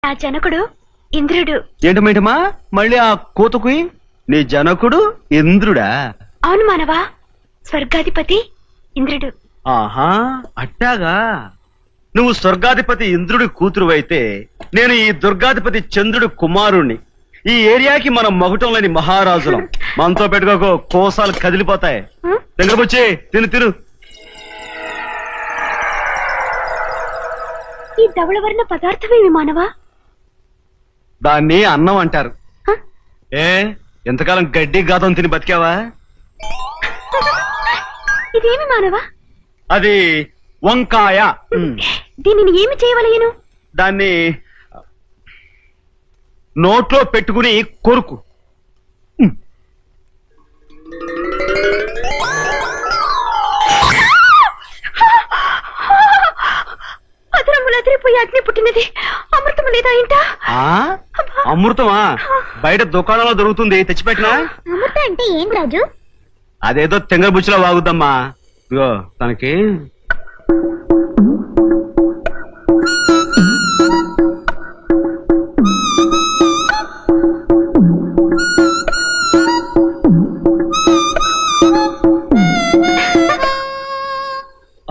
ఆ జనకుడు ఇంద్రుడు. ఏంటమేంటమా మళ్ళీ ఆ కోతకు నీ జనకుడు ఇంద్రుడా? అవును మానవా, స్వర్గాధిపతి ఇంద్రుడు. ఆహా అట్టాగా. నువ్వు స్వర్గాధిపతి ఇంద్రుడి కూతురు అయితే నేను ఈ దుర్గాధిపతి చంద్రుడి కుమారుణ్ణి. ఈ ఏరియాకి మనం మగుటం లేని మహారాజులం. మనతో పెట్టుకోకో, కోసాలు కదిలిపోతాయి. దగ్గరకొచ్చి తిను తిను. ఈ ధవళవర్ణ పదార్థమేమి మానవా? దాన్ని అన్నం అంటారు. హ? ఏ ఎంతకాలం గడ్డి గాతం తిని బతికావా? ఇదేమి మానవా? అది వంకాయ. దీనిని ఏమి చేయవలయను? దాన్ని నోట్లో పెట్టుకుని కొరుకు. అదరములు అదిరిపోయి అగ్ని పుట్టినది. అమృతము లేదా ఇంట? ఆ అమృతమా? బయట దుకాణంలో దొరుకుతుంది, తెచ్చిపెట్టినా. అమృత అంటే ఏం రాజు? అదేదో తెంగర బుచ్చిలో వాగుద్దమ్మా. ఇగో తనకి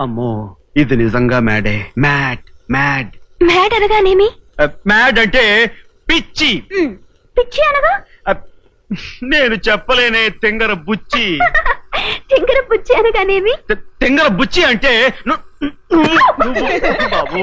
అమ్మో ఇది నిజంగా మ్యాడే. Mad mad. మ్యాడ్ అనగానేమి? మ్యాడ్ అంటే పిచ్చి. పిచ్చి అనగా? నేను చెప్పలేనే తెంగర బుచ్చి. చింకర పుచ్చి అనగానేమి? తెంగర బుచ్చి అంటే బాబు